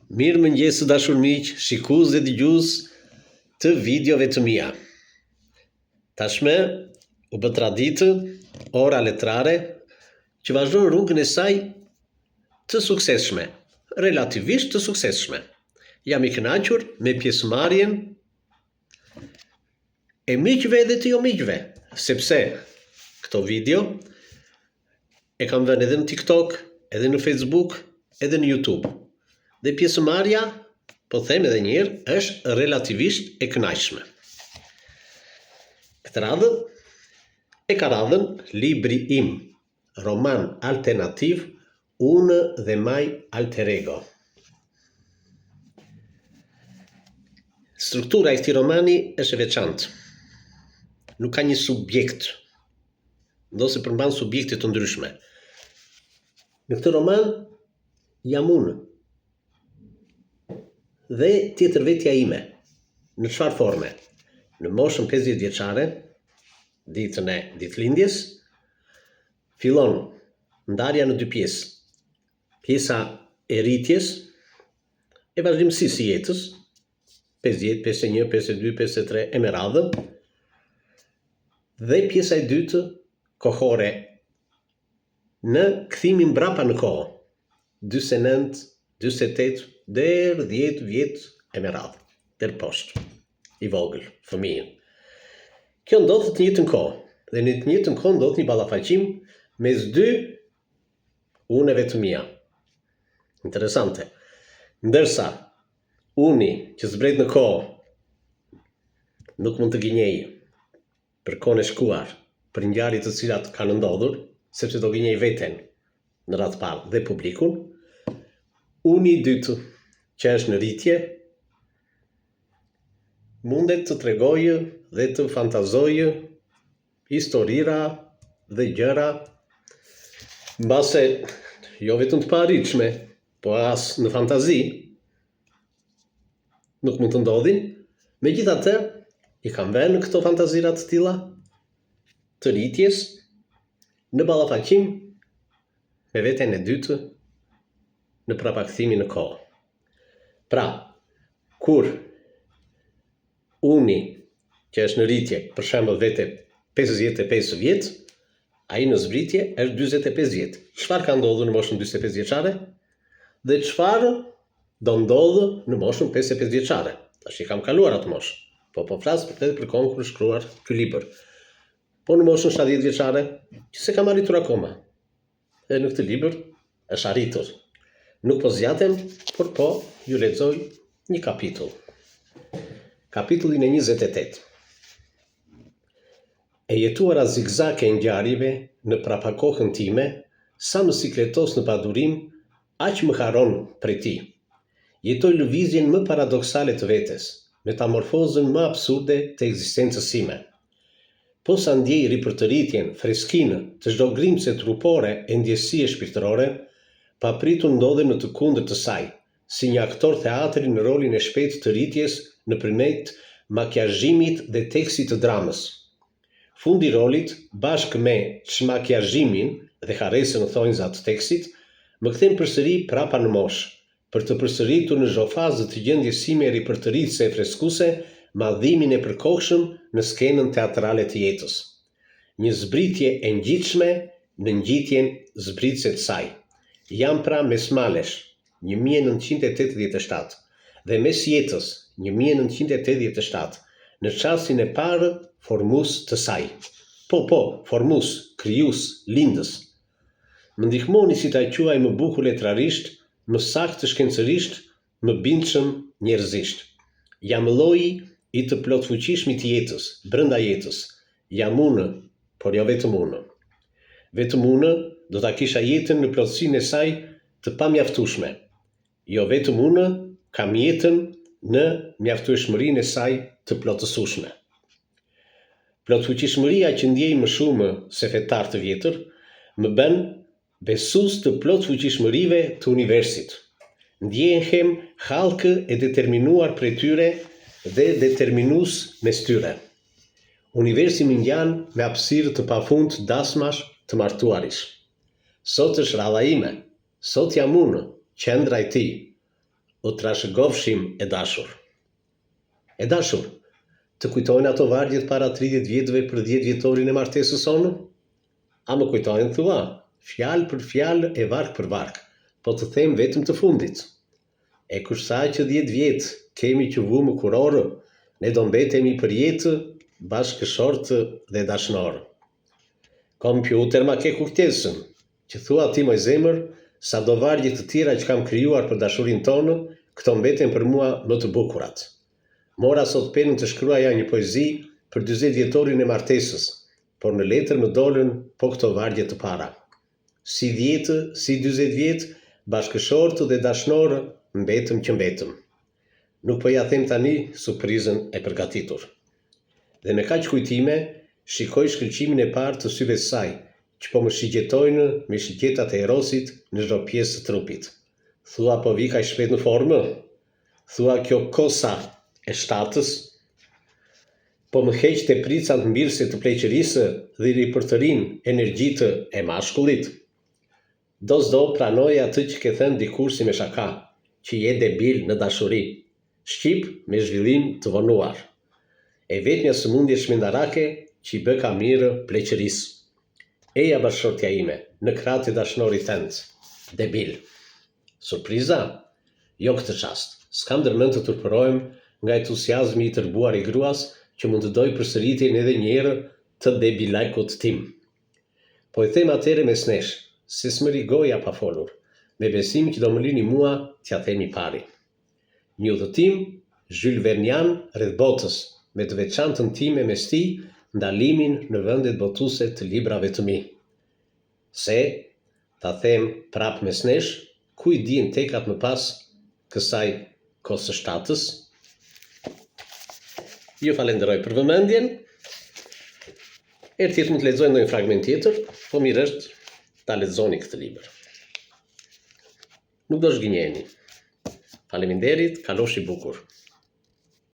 Mirë mëngjes dashur miq, shikues dhe dëgjues të videove të mia. Tashmë u bë traditë ora letrare që vazhdon rrugën e saj të suksesshme, relativisht të suksesshme. Jam i kënaqur me pjesëmarrjen e miqve dhe të jo miqve, sepse këto video e kam vënë edhe në TikTok, edhe në Facebook, edhe në YouTube. Dhe pjesëmarrja, po them edhe një herë, është relativisht e kënaqshme. Këtë radhë e ka radhën libri im, roman alternativ, Unë dhe Maj Alter Ego. Struktura e këtij romani është e veçantë. Nuk ka një subjekt, ndosë përmban subjekte të ndryshme. Në këtë roman jam unë dhe tjetër vetja ime. Në çfarë forme? Në moshën 50 vjeçare, ditën e ditëlindjes, fillon ndarja në dy pjesë. Pjesa e rritjes e vazhdimësisë së jetës, 50, 51, 52, 53 e me radhë, dhe pjesa e dytë kohore në kthimin mbrapa në kohë, 49, 48 deri 10 vjet e me radhë, deri poshtë, i vogël, fëmijën. Kjo ndodh të njëjtën kohë, dhe në të njëjtën kohë ndodh një ballafaqim mes dy uneve të mia. Interesante. Ndërsa uni që zbret në kohë nuk mund të gënjej për kohën e shkuar, për ngjarjet të cilat kanë ndodhur, sepse do gënjej veten në radhë parë dhe publikun. Uni i dytë, që është në rritje, mundet të tregojë dhe të fantazojë historira dhe gjëra mbase jo vetëm të paarritshme, po as në fantazi nuk mund të ndodhin. Megjithatë, i kam vënë këto fantazira të tilla të rritjes në ballafaqim me veten e dytë në prapakthimin në kohë. Pra, kur uni që është në rritje, për shembull vete 55 vjet, ai në zbritje është 45 vjet. Çfarë ka ndodhur në moshën 45 vjeçare? Dhe çfarë do ndodhë në moshën 55 vjeçare? Tash i kam kaluar atë moshë, po flas për kohën kur shkruar ky libër. Po në moshën 70 vjeçare, që se kam arritur akoma. Dhe në këtë libër është arritur. Nuk po zgjatem, por po ju lexoj një kapitull. Kapitullin e 28. E jetuara zigzag e ngjarjeve në prapakohën time, sa më sikletos në padurim, aq më haron prej ti. Jetoj lëvizjen më paradoksale të vetes, metamorfozën më absurde të ekzistencës sime. Po sa ndjej ripërtëritjen, freskinë të çdo grimce trupore e ndjesie shpirtërore, papritur ndodhem në të kundërt të saj, si një aktor teatri në rolin e shpejtë të rritjes nëpërmjet makiazhimit dhe tekstit të dramës. Fundi i rolit, bashkë me çmakiazhimin dhe harresën në thonjza të tekstit, më kthen përsëri prapa në moshë, për të përsëritur në çdo fazë të gjendjes sime ripërtëritëse e freskuese, madhimin e përkohshëm në skenën teatrale të jetës. Një zbritje e ngjitshme në ngjitjen zbritëse të saj. Jam pra mes malesh, 1987, dhe mes jetës, 1987, në çastin e parë formues të saj. Po, formues, krijues, lindës. Më ndihmoni si ta quaj më bukur letrarisht, më saktë shkencërisht, më bindshëm njerëzisht. Jam lloji i të plotfuqishmit të jetës, brenda jetës. Jam unë, por jo vetëm unë. Vetëm unë do ta kisha jetën në plotësinë e saj të pamjaftueshme. Jo vetëm unë kam jetën në mjaftueshmërinë e saj të plotësueshme. Plotfuqishmëria që ndjej më shumë se fetar të vjetër, më bën besues të plotfuqishmërive të universit. Ndjehem hallkë e determinuar prej tyre dhe determinues mes tyre. Universi më ngjan me hapësirë të pafund dasmash të martuarish. Sot është radha ime, sot jam unë, qendra e tij. u trashëgofshim e dashur. E dashur, të kujtojnë ato vargjet para 30 vjetëve për 10 vjetorin e martesës sonë? A më kujtojnë, thua, fjalë për fjalë e varg për varg, po të them vetëm të fundit. E kursa që 10 vjetë kemi që vumë kurorë, ne do mbetemi për jetë, bashkëshortë dhe dashnorë. Kompjuter ma ke kuktesën, që thua ti moj zemër, sa do vargjet të tjera që kam krijuar për dashurin tonë, këto mbeten për mua më të bukurat. Mora sot penën të shkruaja një poezi për 40 vjetorin e martesës, por në letër më dolën po këto vargje të para. Si 10, si 40 vjetë, bashkëshortë dhe dashnorë, mbetëm që mbetëm. Nuk po ja them tani surprizën e përgatitur. Dhe me kaq kujtime, shikoj shkëlqimin e parë të syve saj, që po më shigjetojnë me shigjetat e erosit në çdo pjesë të trupit. Thua po vi kaq shpejt në formë? Thua kjo kosa e shtatës, po më heq të pricat mbirëse të pleqërisë dhe ripërtërin energjitë e mashkullit. Do s'do pranoj atë që ke thënë dikur si me shaka, që je debil në dashuri, shqip me zhvillim të vonuar. E vetmja sëmundje shmendarake që i bë ka mirë pleqërisë. Eja bashkëshortja ime, në krahët e dashnorit tënd, debil. Surpriza? Jo këtë çast. S'kam ndërmend të turpërohem nga entuziazmi i tërbuar i gruas që mund të doj përsëritjen edhe një herë të debilajkut tim. Po e them atëre me snesh, se s'mëri goja pa folur, me besim që do më lini mua t'ja themi pari. Një udhëtim Jules Vernian rreth botës, me të veçantën time mes tij, ndalimin në vendet botuese të librave të mi. Se, ta them prap me snesh, ku i dinë tekat më pas kësaj kosë shtatës? Ju falenderoj për vëmendjen. Herë tjetër mund të lexojmë ndonjë fragment tjetër, po mirë është ta lexoni këtë libër. Nuk do zhgënjeni. Faleminderit, kaloshi bukur.